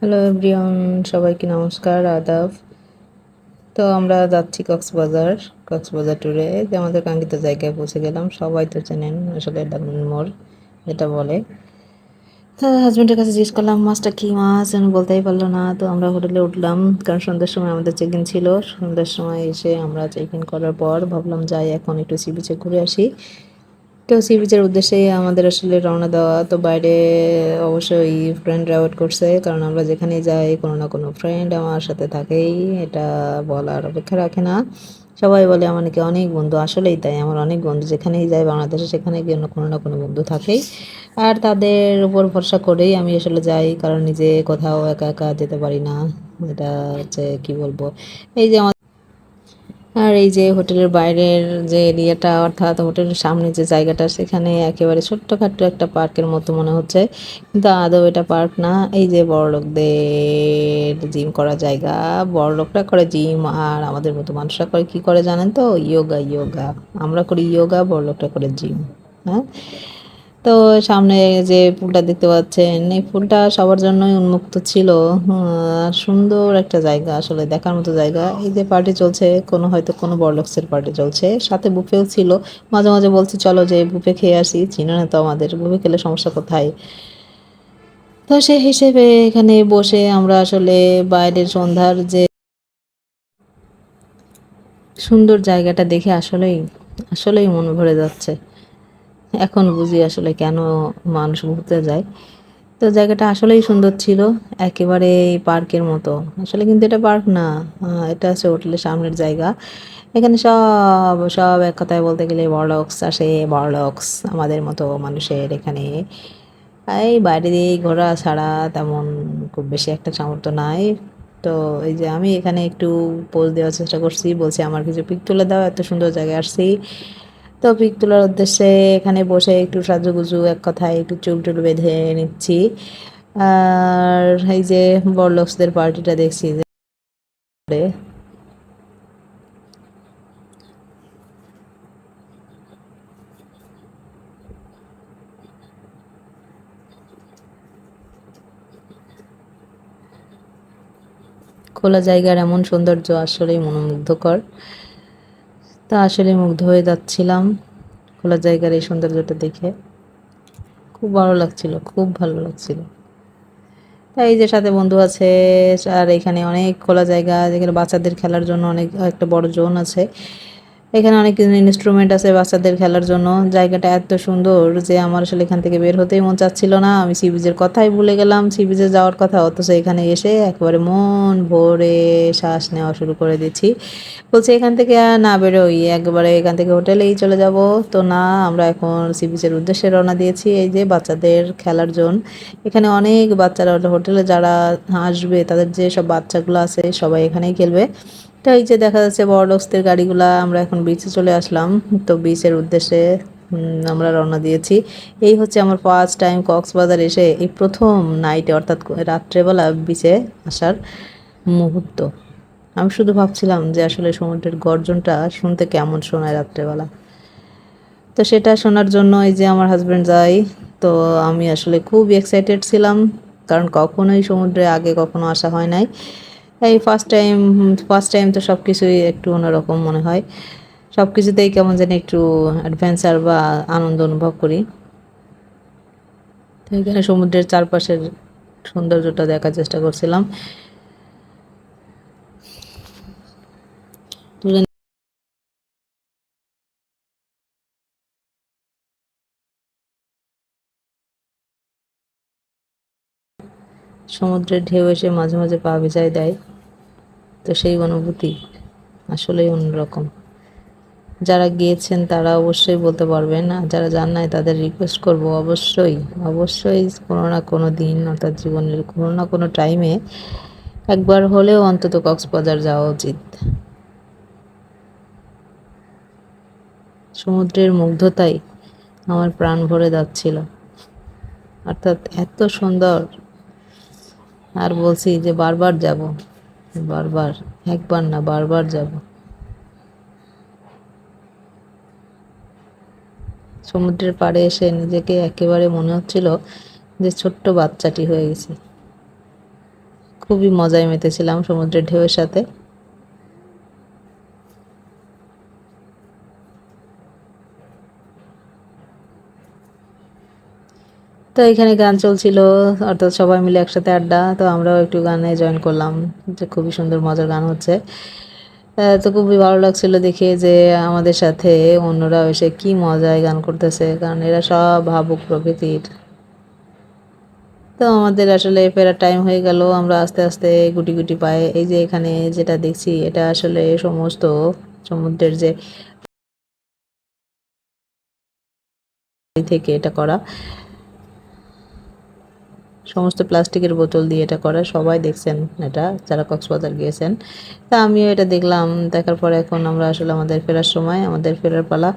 Hello everyone, সবাইকে নমস্কার, আদাব। তো আমরা যাচ্ছি কক্সবাজার ট্যুরে। যে আমাদের কাঙ্ক্ষিত জায়গায় পৌঁছে গেলাম। সবাই তো চেনেন আসলে ডায়মন্ড মোড় যেটা বলে। তো হাজব্যান্ডের কাছে জিজ্ঞেস করলাম মাছটা কী মাছ, আমি বলতেই পারলো না। তো আমরা হোটেলে উঠলাম, কারণ সন্ধ্যার সময় আমাদের চেক ইন ছিল। সন্ধ্যার সময় এসে আমরা চেক ইন করার পর ভাবলাম যাই এখন একটু সি বিচে ঘুরে আসি। তো সি বিচের উদ্দেশ্যে আমাদের আসলে রওনা দেওয়া। তো বাইরে অবশ্যই ফ্রেন্ডরা ওয়েট করছে, কারণ আমরা যেখানেই যাই কোনো না কোনো ফ্রেন্ড আমার সাথে থাকেই। এটা বলার অপেক্ষা রাখে না। সবাই বলে আমার নাকি অনেক বন্ধু, আসলেই তাই। আমার অনেক বন্ধু, যেখানেই যাই বাংলাদেশে সেখানে গিয়ে কোনো না কোনো বন্ধু থাকেই। আর তাদের উপর ভরসা করেই আমি আসলে যাই, কারণ নিজে কোথাও একা একা যেতে পারি না। এটা হচ্ছে কি বলবো, এই যে আর এই যে হোটেলের বাইরের যে এরিয়াটা, অর্থাৎ হোটেলের সামনে যে জায়গাটা, সেখানে একেবারে ছোট্টখাট্ট একটা পার্কের মতো মনে হচ্ছে, কিন্তু আদৌ এটা পার্ক না। এই যে বড়লোকদের জিম করা জায়গা, বড়লোকরা করে জিম, আর আমাদের মতো মানুষরা করে কি করে জানেন তো? ইয়োগা। আমরা করি ইয়োগা, বড়লোকরা করে জিম। হ্যাঁ। তো সামনে যে পুলটা দেখতে পাচ্ছেন, এই পুলটা সবার জন্যই উন্মুক্ত ছিল। আর সুন্দর একটা জায়গা, আসলে দেখার মতো জায়গা। এই যে পার্টি চলছে, হয়তো কোনো বড়লোকসের পার্টি চলছে, সাথে বুফেও ছিল। মাঝে মাঝে বলছি চলো যে বুফে খেয়ে আসি, চিনো না তো আমাদের বুফে খেলে সমস্যা কোথায়। তো সেই হিসেবে এখানে বসে আমরা আসলে বাইরের সন্ধ্যার যে সুন্দর জায়গাটা দেখে আসলেই মন ভরে যাচ্ছে। এখন বুঝি আসলে কেন মানুষ ঘুরতে যায়। তো জায়গাটা আসলেই সুন্দর ছিল, একেবারে পার্কের মতো। আসলে কিন্তু এটা পার্ক না, এটা হচ্ছে হোটেলের সামনের জায়গা। এখানে সব সব এক কথায় বলতে গেলে বড়লোকস আসে, বড়লোকস। আমাদের মতো মানুষের এখানে এই বাইরে দিয়ে ঘোরা ছাড়া তেমন খুব বেশি একটা সামর্থ্য নাই। তো এই যে আমি এখানে একটু পোজ দেওয়ার চেষ্টা করছি, বলছি আমার কিছু পিক তুলে দাও, এত সুন্দর জায়গায় আসছি। তো পিক তোলার উদ্দেশ্যে এখানে বসে একটু সাজুগুজু, এক কথায় একটু চুল টুল বেঁধে নিচ্ছি। আর এই যে বড়লোকসদের পার্টিটা দেখছি যে খোলা জায়গার এমন সৌন্দর্য আসলেই মনোমুগ্ধকর। তা আসলে মুগ্ধ হয়ে যাচ্ছিলাম খোলা জায়গার এই সৌন্দর্যটা দেখে। খুব ভালো লাগছিল, খুব ভালো লাগছিল। তাই এই যে সাথে বন্ধু আছে। আর এখানে অনেক খোলা জায়গা, যেখানে বাচ্চাদের খেলার জন্য অনেক একটা বড় জোন আছে। এখানে অনেক ইনস্ট্রুমেন্ট আছে বাচ্চাদের খেলার জন্য। জায়গাটা এত সুন্দর যে আমার আসলে এখান থেকে বের হতেই মন চাচ্ছিল না। আমি সি বিচের কথাই ভুলে গেলাম, সি বিচে যাওয়ার কথা, অথচ এখানে এসে একেবারে মন ভরে শ্বাস নেওয়া শুরু করে দিচ্ছি। বলছি এখান থেকে আর না বেরোই, একবারে এখান থেকে হোটেলেই চলে যাব। তো না, আমরা এখন সি বিচের উদ্দেশ্যে রওনা দিয়েছি। এই যে বাচ্চাদের খেলার জন্য, এখানে অনেক বাচ্চারা, হোটেলে যারা আসবে তাদের যে সব বাচ্চাগুলো আছে সবাই এখানেই খেলবে। তো এই যে দেখা যাচ্ছে বড়লোকসদের গাড়িগুলা। আমরা এখন বিচে চলে আসলাম। তো বিচের উদ্দেশ্যে আমরা রওনা দিয়েছি। এই হচ্ছে আমার ফার্স্ট টাইম কক্সবাজার এসে এই প্রথম নাইটে, অর্থাৎ রাত্রেবেলা বিচে আসার মুহূর্ত। আমি শুধু ভাবছিলাম যে আসলে সমুদ্রের গর্জনটা শুনতে কেমন শোনায় রাত্রেবেলা। তো সেটা শোনার জন্য এই যে আমার হাজব্যান্ড যায়। তো আমি আসলে খুব এক্সাইটেড ছিলাম, কারণ কখনোই সমুদ্রে আগে কখনো আসা হয় নাই। এই ফার্স্ট টাইম তো সব কিছুই একটু অন্যরকম মনে হয়। সব কিছুতেই কেমন যেন একটু অ্যাডভেঞ্চার বা আনন্দ অনুভব করি। তো এখানে সমুদ্রের চারপাশের সৌন্দর্যটা দেখার চেষ্টা করছিলাম। তুলে সমুদ্রের ঢেউ এসে মাঝে মাঝে পা ভিজায় দেয়। তো সেই অনুভূতি আসলেই অন্যরকম। যারা গিয়েছেন তারা অবশ্যই বলতে পারবেন, আর যারা যান নাই তাদের রিকোয়েস্ট করব অবশ্যই কোনো না কোনো দিন, অর্থাৎ জীবনের কোনো না কোনো টাইমে একবার হলেও অন্তত কক্সবাজার যাওয়া উচিত। সমুদ্রের মুগ্ধতায় আমার প্রাণ ভরে যাচ্ছিল, অর্থাৎ এত সুন্দর। আর বলছি যে বারবার যাব, বারবার, একবার না বারবার যাব। সমুদ্রের পাড়ে এসে নিজেকে একেবারে মনে হচ্ছিল যে ছোট্ট বাচ্চাটি হয়ে গেছি। খুবই মজায় মেতেছিলাম সমুদ্রের ঢেউয়ের সাথে। তো এখানে গান চলছিল, অর্থাৎ সবাই মিলে একসাথে আড্ডা। তো আমরাও একটু গানে জয়েন করলাম, যে খুবই সুন্দর মজার গান হচ্ছে। তো খুবই ভালো লাগছিল দেখে যে আমাদের সাথে অন্যরা এসে কি মজায় গান করতেছে, কারণ এরা সব ভাবুক প্রকৃতির। তো আমাদের আসলে ফেরার টাইম হয়ে গেল। আমরা আস্তে আস্তে গুটি গুটি পায়ে, এই যে এখানে যেটা দেখছি এটা আসলে সমস্ত সমুদ্রের যে থেকে এটা করা, সমস্ত প্লাস্টিকের বোতল দিয়ে এটা করা। সবাই দেখছেন এটা যারা কক্সবাজার গিয়েছেন। তা আমিও এটা দেখলাম। দেখার পরে এখন আমরা আসলে আমাদের ফেরার সময়, আমাদের ফেরার পালা।